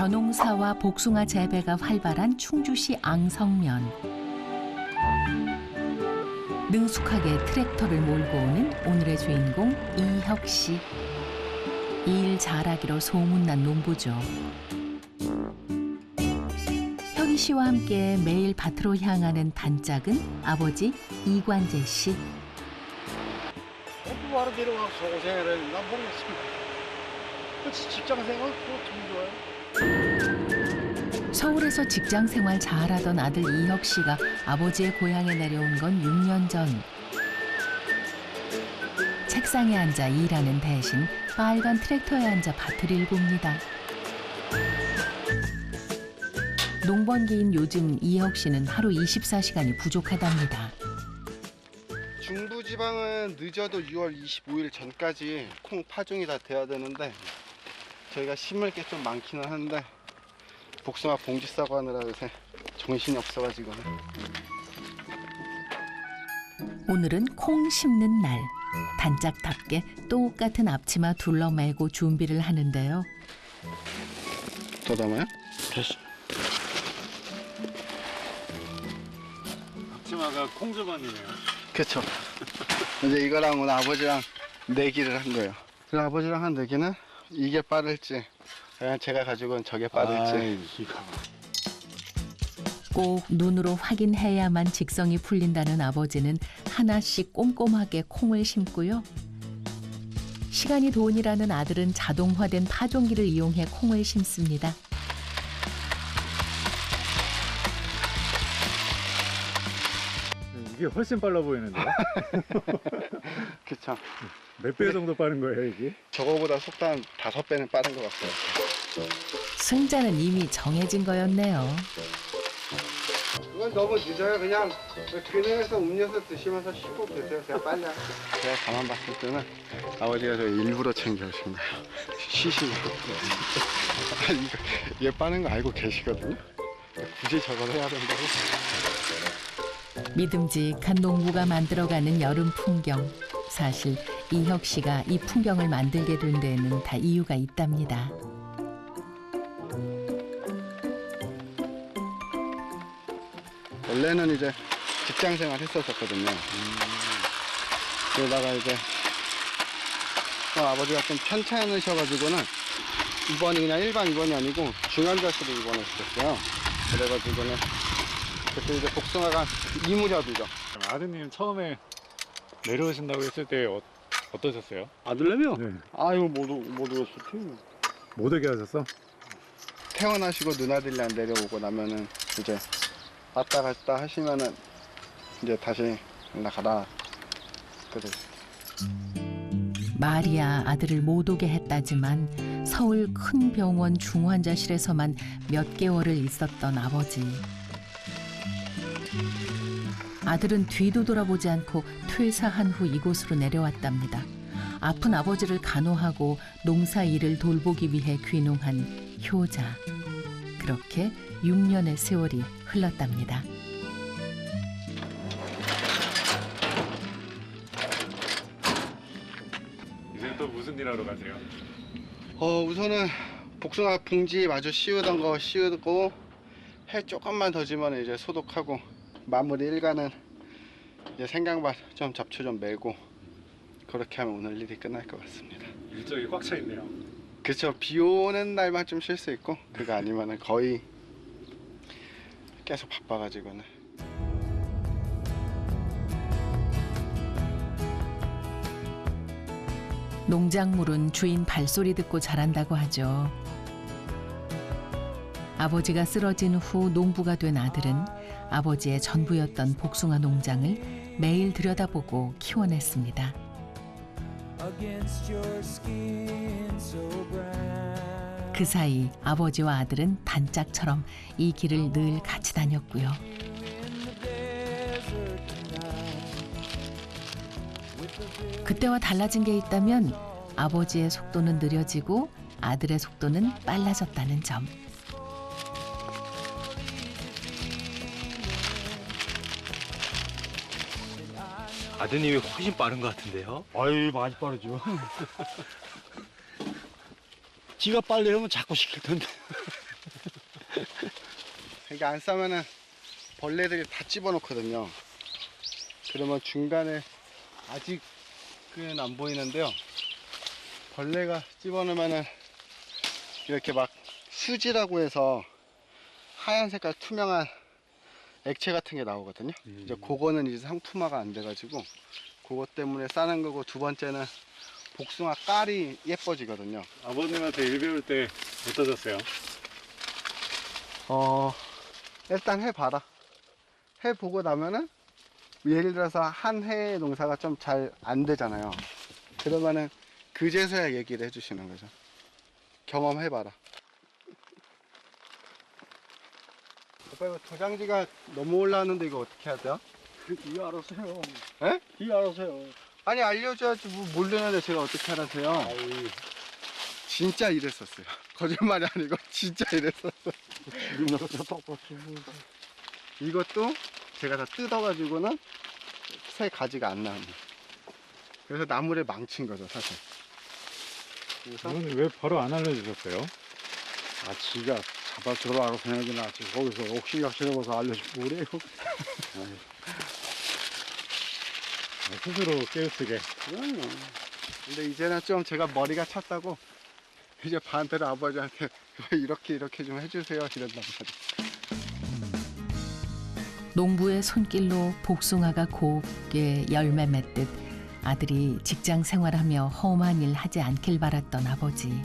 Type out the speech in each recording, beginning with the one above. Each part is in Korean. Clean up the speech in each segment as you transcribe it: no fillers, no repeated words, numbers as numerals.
벼농사와 복숭아 재배가 활발한 충주시 앙성면. 능숙하게 트랙터를 몰고 오는 오늘의 주인공 이혁 씨. 일 잘하기로 소문난 농부죠. 혁이 씨와 함께 매일 밭으로 향하는 단짝은 아버지 이관재 씨. 바로 내려와서 고생을 했는데 난 모르겠습니다. 직장 생활 그거 참 좋아요. 서울에서 직장 생활 잘하던 아들 이혁 씨가 아버지의 고향에 내려온 건 6년 전. 책상에 앉아 일하는 대신 빨간 트랙터에 앉아 밭을 일굽니다. 농번기인 요즘 이혁 씨는 하루 24시간이 부족하답니다. 중부지방은 늦어도 6월 25일 전까지 콩 파종이 다 돼야 되는데 저희가 심을 게 좀 많기는 한데 복숭아 봉지 싸고 하느라 요새 정신이 없어가지고. 오늘은 콩 심는 날. 단짝답게 똑같은 앞치마 둘러매고 준비를 하는데요. 더 담아요? 됐어. 앞치마가 콩주머니네요. 그쵸. 이제 이거랑 오늘 아버지랑 내기를 한 거예요. 그래서 아버지랑 한 내기는 이게 빠를지 그냥 제가 가지고 온 저게 빠를지. 꼭 눈으로 확인해야만 직성이 풀린다는 아버지는 하나씩 꼼꼼하게 콩을 심고요. 시간이 돈이라는 아들은 자동화된 파종기를 이용해 콩을 심습니다. 이게 훨씬 빨라 보이는데요? 그쵸. 몇 배 정도 빠른 거예요, 이게? 저거보다 속도 한 5배는 빠른 것 같아요. 승자는 이미 정해진 거였네요. 그건 너무 늦어요. 그냥 그늘에서 음료수 드시면서 쉬고 계세요. 제가 빨리 할게요. 제가 가만 봤을 때는 아버지가 저 일부러 챙겨오신 거예요. 쉬시고. 얘 빠는 거 알고 계시거든요. 굳이 저걸 해야 된다고. 믿음직한 농부가 만들어가는 여름 풍경. 사실 이혁 씨가 이 풍경을 만들게 된 데에는 다 이유가 있답니다. 원래는 이제 직장 생활 했었거든요. 그러다가 이제 아버지가 좀 편찮으셔가지고는 입원이 그냥 일반 입원이 아니고 중환자실에 입원을 시켰어요. 그래가지고는 그때 이제 복숭아가 이무렵이죠. 아드님 처음에 내려오신다고 했을 때 어떠셨어요? 아들내미요? 네. 아유 못 오겠어. 못 오게 하셨어? 퇴원하시고 누나들이랑 내려오고 나면은 이제 왔다 갔다 하시면은 이제 다시 올라가라. 그래. 말이야 아들을 못 오게 했다지만 서울 큰 병원 중환자실에서만 몇 개월을 있었던 아버지. 아들은 뒤도 돌아보지 않고 퇴사한 후 이곳으로 내려왔답니다. 아픈 아버지를 간호하고 농사 일을 돌보기 위해 귀농한 효자. 그렇게 6년의 세월이 흘렀답니다. 이제 또 무슨 일 하러 가세요? 우선은 복숭아 봉지 마저 씌우던 거 씌우고 해 조금만 더 지면 이제 소독하고 마무리 일과는 이제 생강밭 좀 잡초 좀 메고 그렇게 하면 오늘 일이 끝날 것 같습니다. 일정이 꽉 차 있네요. 그쵸. 비 오는 날만 좀 쉴 수 있고 그거 아니면은 거의 계속 바빠가지고는. 농작물은 주인 발소리 듣고 자란다고 하죠. 아버지가 쓰러진 후 농부가 된 아들은 아버지의 전부였던 복숭아 농장을 매일 들여다보고 키워냈습니다. 그 사이 아버지와 아들은 단짝처럼 이 길을 늘 같이 다녔고요. 그때와 달라진 게 있다면 아버지의 속도는 느려지고 아들의 속도는 빨라졌다는 점. 아드님이 훨씬 빠른 것 같은데요? 아유 많이 빠르죠. 지가 빨리 하면 자꾸 시킬 텐데. 이게 안 싸면은 벌레들이 다 집어넣거든요. 그러면 중간에 아직은 안 보이는데요. 벌레가 집어넣으면은 이렇게 막 수지라고 해서 하얀 색깔 투명한 액체 같은 게 나오거든요. 이제 그거는 이제 상품화가 안 돼가지고 그것 때문에 싸는 거고, 두 번째는 복숭아 깔이 예뻐지거든요. 아버님한테 일 배울 때 어떠셨어요? 일단 해봐라. 해보고 나면은 예를 들어서 한 해의 농사가 좀 잘 안 되잖아요. 그러면은 그제서야 얘기를 해주시는 거죠. 경험해봐라. 오빠 이거 도장지가 너무 올라왔는데 이거 어떻게 해야 돼요? 이 알아서 해요. 에? 이 알아서 해요. 아니 알려줘야지 뭐 모르는데 제가 어떻게 하라세요? 아이, 진짜 이랬었어요. 거짓말이 아니고 진짜 이랬었어요. 지금 나서 똑같이. 이것도 제가 다 뜯어가지고는 새 가지가 안 나옵니다. 그래서 나무를 망친 거죠 사실. 그래서 아버님 왜 바로 안 알려주셨어요? 아, 지가 잡아주러 알아서 해야지 나지. 거기서 옥신각신해봐서 알려주고 그래요. 스스로 깨우치게. 근데 이제는 좀 제가 머리가 찼다고 이제 반대로 아버지한테 이렇게 좀 해주세요 이런단 말이에요. 농부의 손길로 복숭아가 곱게 열매 맺듯 아들이 직장 생활하며 험한 일 하지 않길 바랐던 아버지.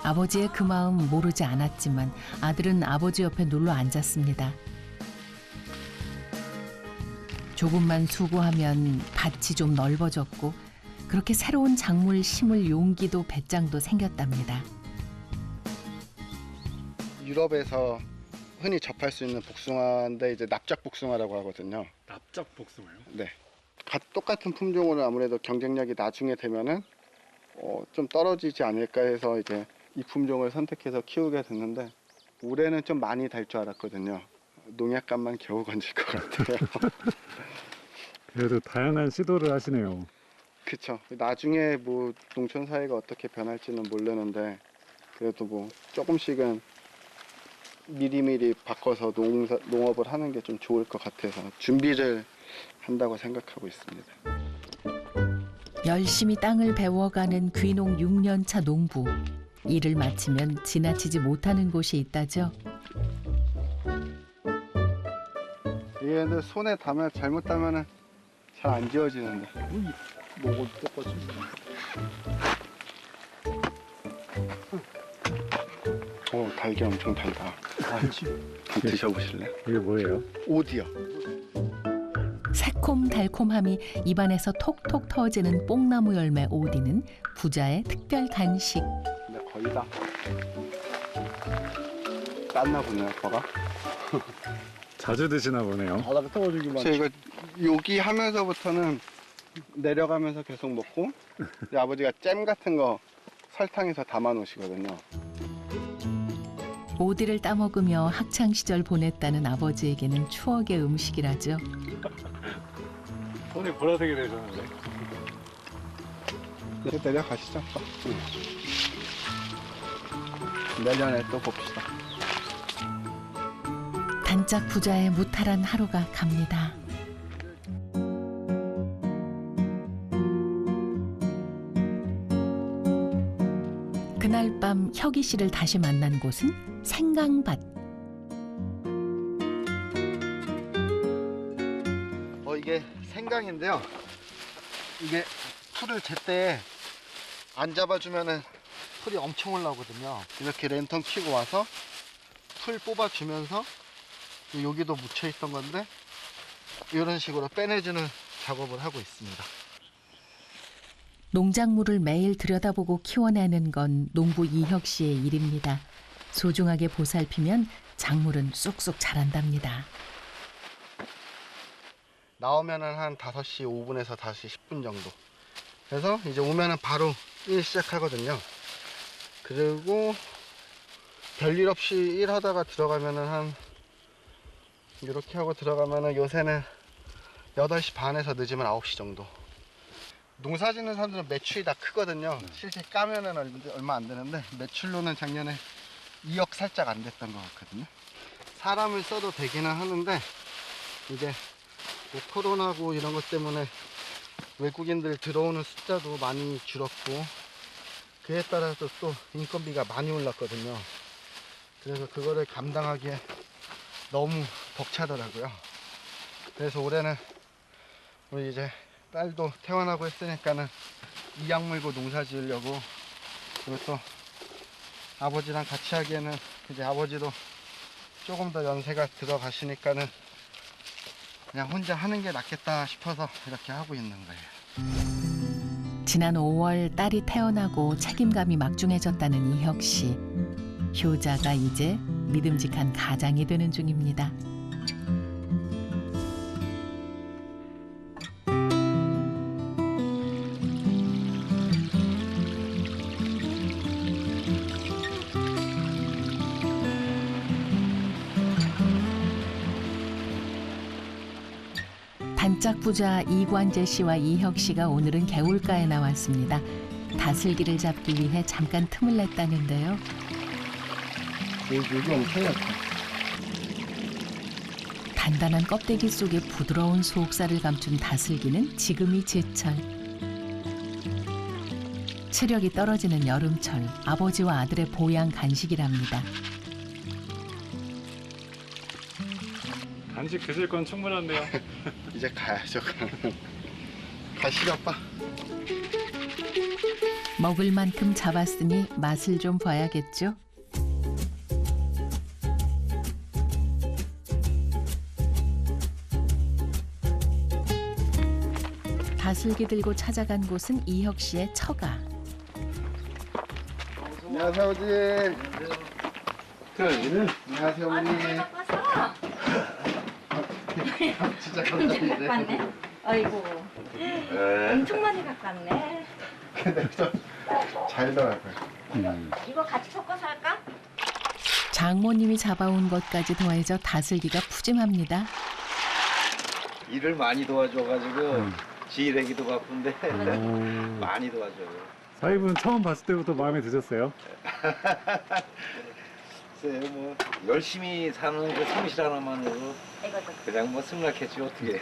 아버지의 그 마음 모르지 않았지만 아들은 아버지 옆에 눌러 앉았습니다. 조금만 수고하면 밭이 좀 넓어졌고 그렇게 새로운 작물 심을 용기도 배짱도 생겼답니다. 유럽에서 흔히 접할 수 있는 복숭아인데 이제 납작 복숭아라고 하거든요. 납작 복숭아요? 네. 똑같은 품종으로 아무래도 경쟁력이 나중에 되면은 좀 떨어지지 않을까 해서 이제 이 품종을 선택해서 키우게 됐는데, 올해는 좀 많이 달 줄 알았거든요. 농약값만 겨우 건질 것 같아요. 그래도 다양한 시도를 하시네요. 그쵸. 나중에 뭐 농촌 사회가 어떻게 변할지는 모르는데, 그래도 뭐 조금씩은 미리미리 바꿔서 농업을 하는 게 좀 좋을 것 같아서 준비를 한다고 생각하고 있습니다. 열심히 땅을 배워가는 귀농 6년차 농부. 일을 마치면 지나치지 못하는 곳이 있다죠. 이게 근데 손에 닿으면 잘못 닿으면 잘 안 지워지는데. 먹을 똑같이. 달기 엄청 달다. 알지. 한번 드셔보실래요? 이게 뭐예요? 오디요. 새콤달콤함이 입안에서 톡톡 터지는 뽕나무 열매 오디는 부자의 특별 간식. 근데 거의 다 땄나 보네요, 거가. 자주 드시나 보네요. 바닥에 떨어지기만. 제가 여기 하면서부터는 내려가면서 계속 먹고, 이제 아버지가 잼 같은 거 설탕에서 담아 놓으시거든요. 오디를 따먹으며 학창시절 보냈다는 아버지에게는 추억의 음식이라죠. 손이 보라색이 되셨는데. 이제 내려가시죠. 내년에 또 봅시다. 단짝 부자의 무탈한 하루가 갑니다. 그날 밤 혁이 씨를 다시 만난 곳은 생강밭. 이게 생강인데요. 이게 풀을 제때 안 잡아주면은 풀이 엄청 올라오거든요. 이렇게 랜턴 켜고 와서 풀 뽑아주면서 여기도 묻혀 있던 건데 이런 식으로 빼내주는 작업을 하고 있습니다. 농작물을 매일 들여다보고 키워내는 건 농부 이혁 씨의 일입니다. 소중하게 보살피면 작물은 쑥쑥 자란답니다. 나오면은 한 5시 5분에서 5시 10분 정도. 그래서 이제 오면은 바로 일 시작하거든요. 그리고 별일 없이 일하다가 들어가면은 한 이렇게 하고 들어가면은 요새는 8시 반에서 늦으면 9시 정도. 농사 짓는 사람들은 매출이 다 크거든요. 실제 까면은 얼마 안 되는데 매출로는 작년에 2억 살짝 안 됐던 것 같거든요. 사람을 써도 되기는 하는데 이제 뭐 코로나고 이런 것 때문에 외국인들 들어오는 숫자도 많이 줄었고 그에 따라서 또 인건비가 많이 올랐거든요. 그래서 그거를 감당하기에 너무 벅차더라고요. 그래서 올해는 우리 이제 딸도 태어나고 했으니까는 이악 물고 농사 지으려고, 그리고 또 아버지랑 같이 하기에는 이제 아버지도 조금 더 연세가 들어가시니까는 그냥 혼자 하는 게 낫겠다 싶어서 이렇게 하고 있는 거예요. 지난 5월 딸이 태어나고 책임감이 막중해졌다는 이혁 씨. 효자가 이제 믿음직한 가장이 되는 중입니다. 단짝 부자 이관재 씨와 이혁 씨가 오늘은 개울가에 나왔습니다. 다슬기를 잡기 위해 잠깐 틈을 냈다는데요. 여기 엄청 얇다. 단단한 껍데기 속에 부드러운 속살을 감춘 다슬기는 지금이 제철. 체력이 떨어지는 여름철, 아버지와 아들의 보양 간식이랍니다. 간식 드실 건 충분한데요. 이제 가야죠. 가시죠, 아빠. 먹을 만큼 잡았으니 맛을 좀 봐야겠죠? 다슬기 들고 찾아간 곳은 이혁 씨의 처가. 안녕하세요, 아버지. 안녕하세요, 어머니. 진짜 감사합니다. 갖고 왔네. 아이고. 엄청 많이 갖고 왔네. 근데 좀 잘더라고요. 이거 같이 섞어서 할까? 장모님이 잡아온 것까지 더해져 다슬기가 푸짐합니다. 일을 많이 도와줘가지고 지일애기도 바쁜데 많이 도와줘요. 사위분 처음 봤을 때부터 마음에 드셨어요? 글쎄요, 뭐 열심히 사는 그 성실 하나만으로 그냥 뭐 승낙했지 어떻게.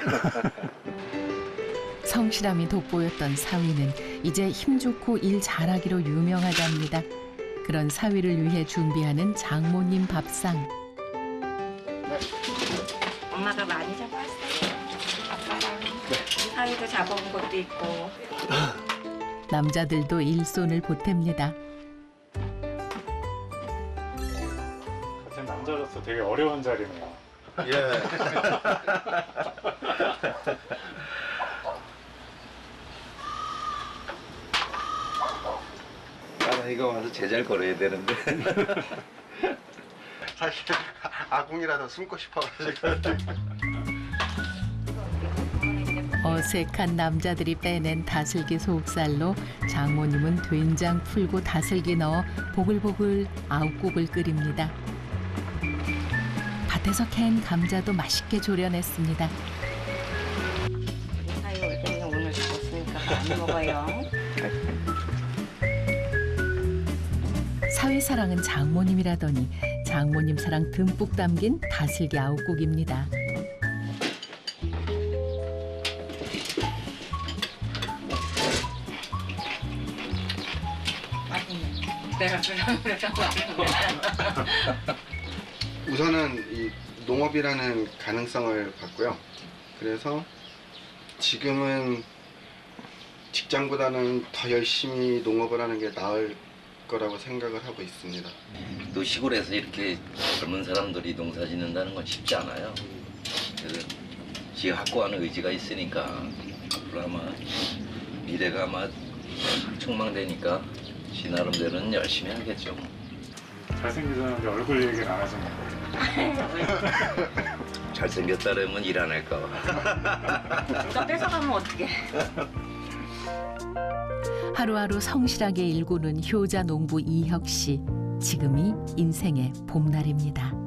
성실함이 돋보였던 사위는 이제 힘 좋고 일 잘하기로 유명하답니다. 그런 사위를 위해 준비하는 장모님 밥상. 엄마가 많이 잡았어요. 아빠랑 사위도 잡아온 것도 있고. 남자들도 일손을 보탭니다. 같은 남자로서 되게 어려운 자리네요. 예. 까나이가 와서 제잘 걸어야 되는데. 사실 아궁이라도 숨고 싶어가지고. 어색한 남자들이 빼낸 다슬기 속살로 장모님은 된장 풀고 다슬기 넣어 보글보글 아욱국을 끓입니다. 밭에서 캔 감자도 맛있게 조려냈습니다. 우리 사위 올 때는 오늘 죽었으니까 많이 먹어요. 사위 사랑은 장모님이라더니 장모님 사랑 듬뿍 담긴 다슬기 아욱국입니다. 내가 그냥 우선은 이 농업이라는 가능성을 봤고요. 그래서 지금은 직장보다는 더 열심히 농업을 하는 게 나을 거라고 생각을 하고 있습니다. 또 시골에서 이렇게 젊은 사람들이 농사 짓는다는 건 쉽지 않아요. 그래서 지 확고한 의지가 있으니까 앞으로 아마 미래가 아마 촉망되니까 지 나름대로는 열심히 하겠죠. 잘생기셨는데 얼굴 얘기를 안 하셨는데. 잘생겼다 그러면 일 안 할까 봐. 누가 뺏어가면 어떡해. 하루하루 성실하게 일구는 효자 농부 이혁 씨. 지금이 인생의 봄날입니다.